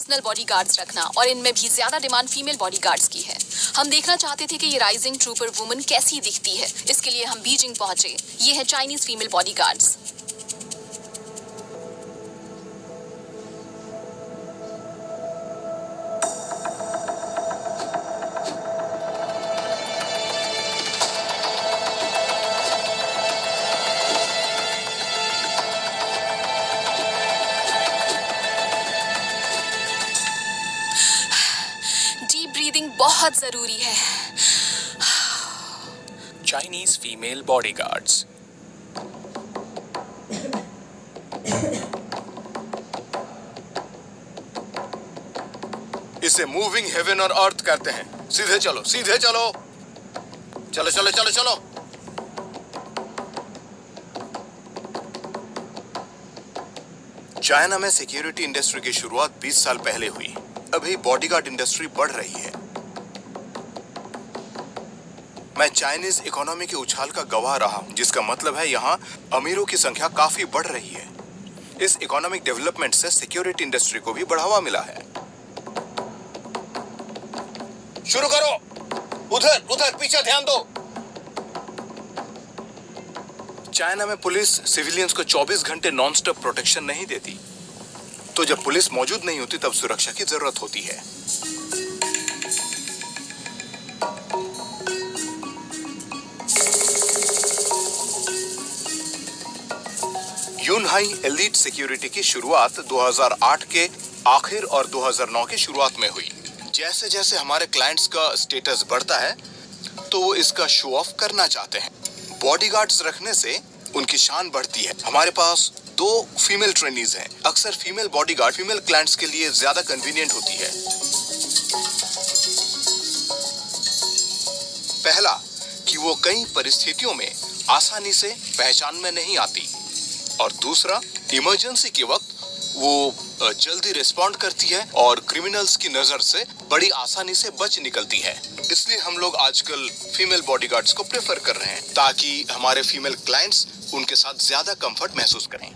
Personal bodyguards रखना, और इनमें भी ज्यादा डिमांड फीमेल बॉडीगार्ड्स की है। हम देखना चाहते थे कि ये राइजिंग ट्रूपर वुमन कैसी दिखती है। इसके लिए हम बीजिंग पहुंचे। ये है चाइनीज फीमेल बॉडीगार्ड्स। बहुत जरूरी है। Chinese female bodyguards. इसे मूविंग हेवन और अर्थ कहते हैं। सीधे चलो, सीधे चलो, चलो चलो चलो चलो। चाइना में सिक्योरिटी इंडस्ट्री की शुरुआत 20 साल पहले हुई। अभी बॉडीगार्ड इंडस्ट्री बढ़ रही है। मैं चाइनीज इकोनॉमी के उछाल का गवाह रहा हूं, जिसका मतलब है यहाँ अमीरों की संख्या काफी बढ़ रही है। इस इकोनॉमिक डेवलपमेंट से सिक्योरिटी इंडस्ट्री को भी बढ़ावा मिला है। शुरू करो। उधर उधर पीछे ध्यान दो। चाइना में पुलिस सिविलियंस को 24 घंटे नॉन स्टॉप प्रोटेक्शन नहीं देती, तो जब पुलिस मौजूद नहीं होती तब सुरक्षा की जरूरत होती है। यूनहाई एलीट सिक्योरिटी की शुरुआत 2008 के आखिर और 2009 की शुरुआत में हुई। जैसे जैसे हमारे क्लाइंट्स का स्टेटस बढ़ता है तो वो इसका शो ऑफ करना चाहते हैं। बॉडीगार्ड्स रखने से उनकी शान बढ़ती है। हमारे पास 2 फीमेल ट्रेनीज हैं। अक्सर फीमेल बॉडीगार्ड फीमेल क्लाइंट्स के लिए ज्यादा कन्वीनियंट होती है। पहला कि वो कई परिस्थितियों में आसानी से पहचान में नहीं आती, और दूसरा इमरजेंसी के वक्त वो जल्दी रिस्पॉन्ड करती है और क्रिमिनल्स की नजर से बड़ी आसानी से बच निकलती है। इसलिए हम लोग आजकल फीमेल बॉडीगार्ड्स को प्रेफर कर रहे हैं, ताकि हमारे फीमेल क्लाइंट्स उनके साथ ज्यादा कंफर्ट महसूस करें।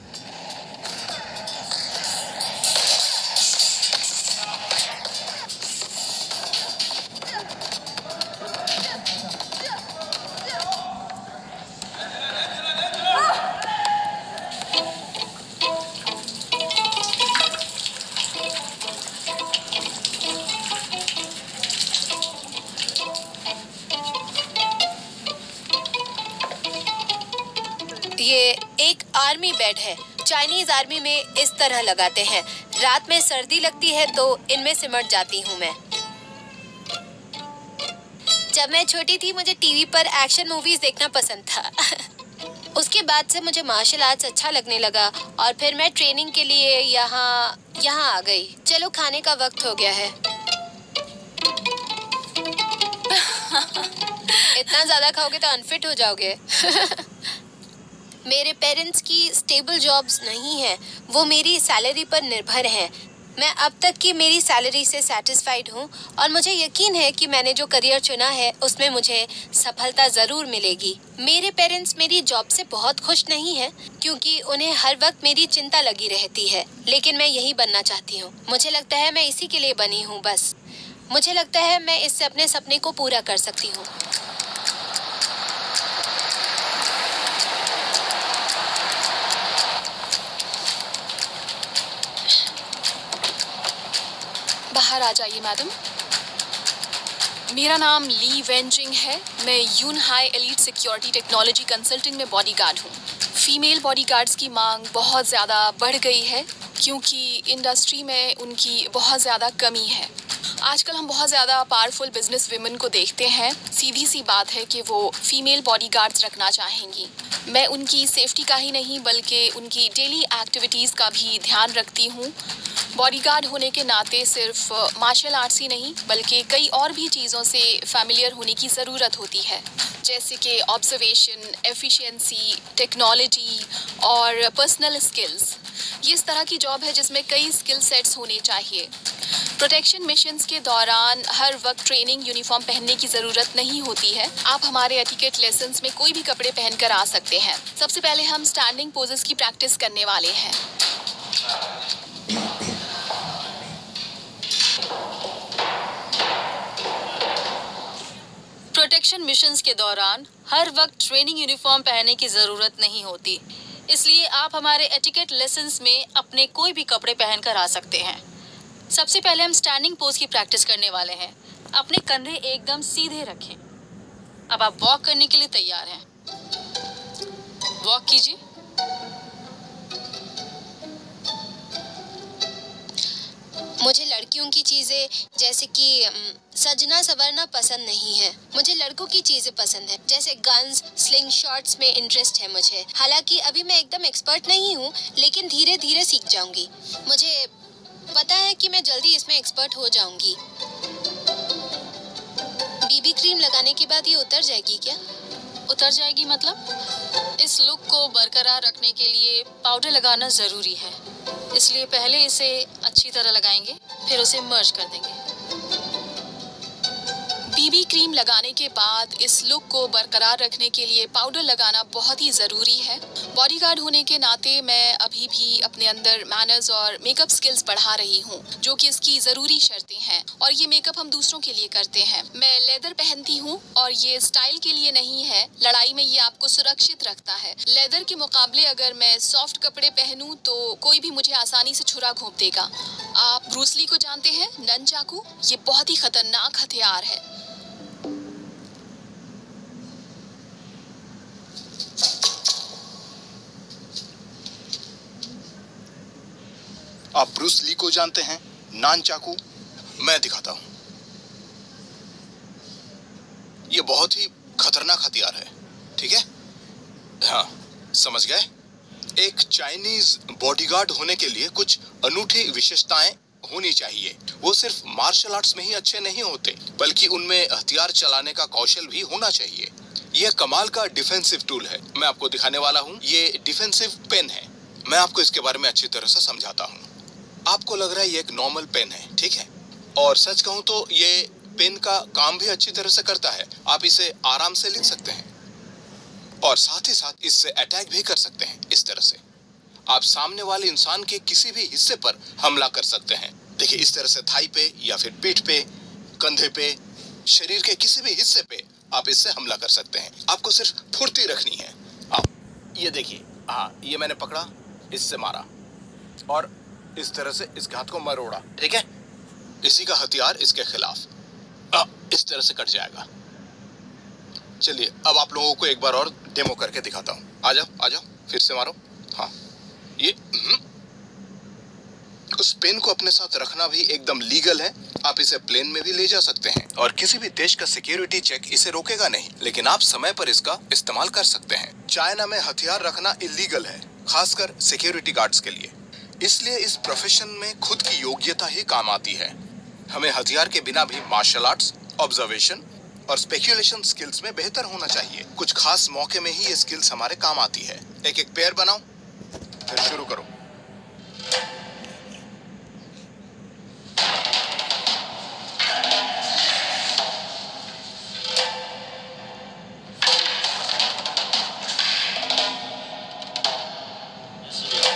ये एक आर्मी बेड है। चाइनीज आर्मी में इस तरह लगाते हैं। रात में सर्दी लगती है तो इनमें सिमट जाती हूँ मैं। जब मैं छोटी थी मुझे टीवी पर एक्शन मूवीज देखना पसंद था। उसके बाद से मुझे मार्शल आर्ट्स अच्छा लगने लगा और फिर मैं ट्रेनिंग के लिए यहाँ आ गई। चलो खाने का वक्त हो गया है। इतना ज्यादा खाओगे तो अनफिट हो जाओगे। मेरे पेरेंट्स की स्टेबल जॉब्स नहीं है, वो मेरी सैलरी पर निर्भर हैं। मैं अब तक की मेरी सैलरी से सैटिस्फाइड हूँ और मुझे यकीन है कि मैंने जो करियर चुना है उसमें मुझे सफलता ज़रूर मिलेगी। मेरे पेरेंट्स मेरी जॉब से बहुत खुश नहीं हैं क्योंकि उन्हें हर वक्त मेरी चिंता लगी रहती है, लेकिन मैं यही बनना चाहती हूँ। मुझे लगता है मैं इसी के लिए बनी हूँ। बस मुझे लगता है मैं इससे अपने सपने को पूरा कर सकती हूँ। बाहर आ जाइए मैडम। मेरा नाम ली वेंजिंग है। मैं यूनहाई एलीट सिक्योरिटी टेक्नोलॉजी कंसल्टिंग में बॉडीगार्ड हूँ। फीमेल बॉडीगार्ड्स की मांग बहुत ज़्यादा बढ़ गई है क्योंकि इंडस्ट्री में उनकी बहुत ज़्यादा कमी है। आजकल हम बहुत ज़्यादा पावरफुल बिजनेस विमेन को देखते हैं। सीधी सी बात है कि वो फीमेल बॉडीगार्ड्स रखना चाहेंगी। मैं उनकी सेफ्टी का ही नहीं बल्कि उनकी डेली एक्टिविटीज़ का भी ध्यान रखती हूँ। बॉडीगार्ड होने के नाते सिर्फ मार्शल आर्ट्स ही नहीं बल्कि कई और भी चीज़ों से फैमिलियर होने की ज़रूरत होती है, जैसे कि ऑब्जर्वेशन, एफिशिएंसी, टेक्नोलॉजी और पर्सनल स्किल्स। ये इस तरह की जॉब है जिसमें कई स्किल सेट्स होने चाहिए। प्रोटेक्शन मिशंस के दौरान हर वक्त ट्रेनिंग यूनिफॉर्म पहनने की ज़रूरत नहीं होती है। आप हमारे एटिकेट लेसन्स में कोई भी कपड़े पहनकर आ सकते हैं। सबसे पहले हम स्टैंडिंग पोजेस की प्रैक्टिस करने वाले हैं। सिलेक्शन मिशंस के दौरान हर वक्त ट्रेनिंग यूनिफॉर्म पहनने की ज़रूरत नहीं होती, इसलिए आप हमारे एटिकेट लेसन्स में अपने कोई भी कपड़े पहनकर आ सकते हैं। सबसे पहले हम स्टैंडिंग पोज की प्रैक्टिस करने वाले हैं। अपने कंधे एकदम सीधे रखें। अब आप वॉक करने के लिए तैयार हैं। वॉक कीजिए। मुझे लड़कियों की चीज़ें जैसे कि सजना संवरना पसंद नहीं है। मुझे लड़कों की चीज़ें पसंद है, जैसे गन्स, स्लिंग शॉट्स में इंटरेस्ट है मुझे। हालांकि अभी मैं एकदम एक्सपर्ट नहीं हूँ, लेकिन धीरे धीरे सीख जाऊंगी। मुझे पता है कि मैं जल्दी इसमें एक्सपर्ट हो जाऊंगी। बीबी क्रीम लगाने के बाद ये उतर जाएगी क्या? उतर जाएगी मतलब? इस लुक को बरकरार रखने के लिए पाउडर लगाना ज़रूरी है, इसलिए पहले इसे अच्छी तरह लगाएंगे, फिर उसे मर्ज कर देंगे। बीबी क्रीम लगाने के बाद इस लुक को बरकरार रखने के लिए पाउडर लगाना बहुत ही ज़रूरी है। बॉडीगार्ड होने के नाते मैं अभी भी अपने अंदर मैनर्स और मेकअप स्किल्स बढ़ा रही हूँ, जो कि इसकी ज़रूरी शर्तें हैं। और ये मेकअप हम दूसरों के लिए करते हैं। मैं लेदर पहनती हूँ और ये स्टाइल के लिए नहीं है, लड़ाई में ये आपको सुरक्षित रखता है। लेदर के मुकाबले अगर मैं सॉफ्ट कपड़े पहनूँ तो कोई भी मुझे आसानी से छुरा घोंप देगा। आप ब्रूस ली को जानते हैं? ननचाकू, ये बहुत ही खतरनाक हथियार है। आप ब्रूस ली को जानते हैं? नान चाकू, मैं दिखाता हूं। ये बहुत ही खतरनाक हथियार है, ठीक है? हाँ, समझ गए? एक चाइनीज बॉडीगार्ड होने के लिए कुछ अनूठी विशेषताएं होनी चाहिए। वो सिर्फ मार्शल आर्ट्स में ही अच्छे नहीं होते, बल्कि उनमें हथियार चलाने का कौशल भी होना चाहिए। यह कमाल का डिफेंसिव टूल है, मैं आपको दिखाने वाला हूँ। ये डिफेंसिव पेन है। मैं आपको इसके बारे में अच्छी तरह से समझाता हूँ। आपको लग रहा है ये एक नॉर्मल पेन है, ठीक है? और सच कहूँ तो ये पेन का काम भी अच्छी तरह से करता है। आप इसे आराम से लिख सकते हैं और साथ ही साथ इससे अटैक भी कर सकते हैं। इस तरह से आप सामने वाले इंसान के किसी भी हिस्से पर हमला कर सकते हैं। देखिए, इस तरह से थाई पे या फिर पीठ पे, कंधे पे, शरीर के किसी भी हिस्से पे आप इससे हमला कर सकते हैं। आपको सिर्फ फुर्ती रखनी है। आप ये देखिए, हाँ, ये मैंने पकड़ा, इससे मारा और इस तरह से इसके हाथ को मरोड़ा, ठीक है? इसी का हथियार इसके खिलाफ इस तरह से कट जाएगा। चलिए, अब आप लोगों को एक बार और डेमो करके दिखाता हूँ। आ जाओ, फिर से मारो। हाँ, ये उस पेन को अपने साथ रखना भी एकदम लीगल है। आप इसे प्लेन में भी ले जा सकते हैं और किसी भी देश का सिक्योरिटी चेक इसे रोकेगा नहीं, लेकिन आप समय पर इसका इस्तेमाल कर सकते हैं। चाइना में हथियार रखना इलीगल है, खासकर सिक्योरिटी गार्ड्स के लिए। इसलिए इस प्रोफेशन में खुद की योग्यता ही काम आती है। हमें हथियार के बिना भी मार्शल आर्ट्स, ऑब्जर्वेशन और स्पेक्यूलेशन स्किल्स में बेहतर होना चाहिए। कुछ खास मौके में ही ये स्किल्स हमारे काम आती है। एक एक पेयर बनाओ, फिर शुरू करो।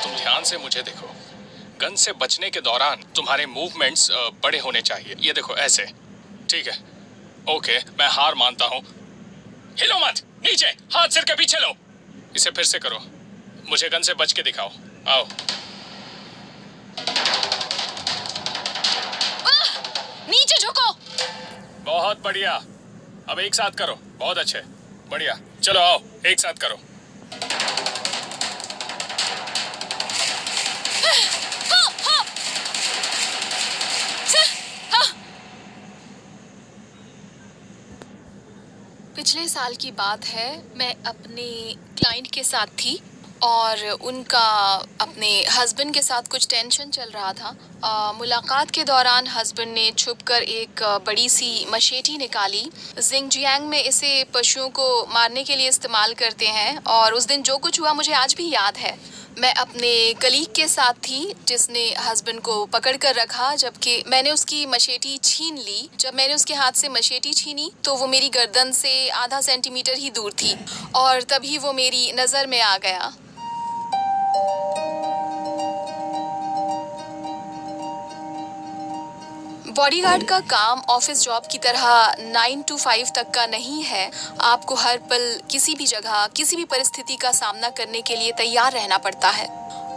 तुम ध्यान से मुझे देखो। गन से बचने के दौरान तुम्हारे मूवमेंट्स बड़े होने चाहिए। ये देखो, ऐसे, ठीक है? ओके, मैं हार मानता हूँ। हिलो मत, नीचे, हाथ सिर के पीछे लो। इसे फिर से करो। मुझे गन से बच के दिखाओ। आओ। नीचे झुको। बहुत बढ़िया। अब एक साथ करो। बहुत अच्छे, बढ़िया। चलो आओ, एक साथ करो। पिछले साल की बात है, मैं अपने क्लाइंट के साथ थी और उनका अपने हस्बैंड के साथ कुछ टेंशन चल रहा था। मुलाकात के दौरान हस्बैंड ने छुपकर एक बड़ी सी मशेटी निकाली। जिंगजियांग में इसे पशुओं को मारने के लिए इस्तेमाल करते हैं और उस दिन जो कुछ हुआ मुझे आज भी याद है। मैं अपने कलीग के साथ थी जिसने हस्बैंड को पकड़ कर रखा, जबकि मैंने उसकी मशेटी छीन ली। जब मैंने उसके हाथ से मशेटी छीनी तो वो मेरी गर्दन से आधा सेंटीमीटर ही दूर थी और तभी वो मेरी नज़र में आ गया। बॉडीगार्ड का काम ऑफिस जॉब की तरह 9 to 5 तक का नहीं है। आपको हर पल किसी भी जगह किसी भी परिस्थिति का सामना करने के लिए तैयार रहना पड़ता है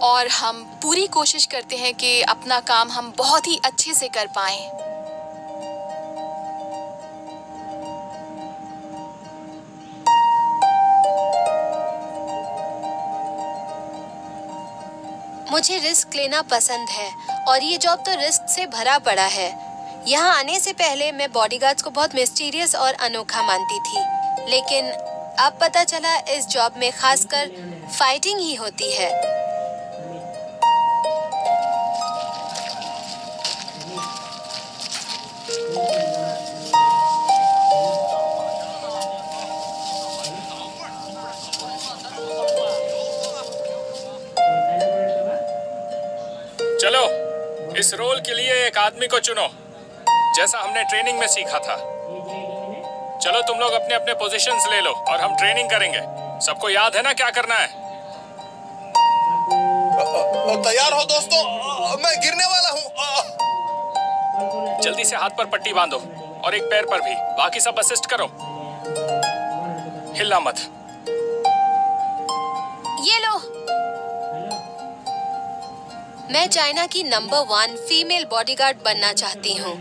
और हम पूरी कोशिश करते हैं कि अपना काम हम बहुत ही अच्छे से कर पाएं। मुझे रिस्क लेना पसंद है और ये जॉब तो रिस्क से भरा पड़ा है। यहाँ आने से पहले मैं बॉडीगार्ड्स को बहुत मिस्टीरियस और अनोखा मानती थी, लेकिन अब पता चला इस जॉब में खासकर फाइटिंग ही होती है। चलो, इस रोल के लिए एक आदमी को चुनो, जैसा हमने ट्रेनिंग में सीखा था। चलो तुम लोग अपने अपने पोजीशंस ले लो और हम ट्रेनिंग करेंगे। सबको याद है ना क्या करना है? तैयार हो दोस्तों, मैं गिरने वाला हूँ। जल्दी से हाथ पर पट्टी बांधो और एक पैर पर भी। बाकी सब असिस्ट करो, हिलना मत। ये लो, मैं चाइना की नंबर 1 फीमेल बॉडीगार्ड बनना चाहती हूँ।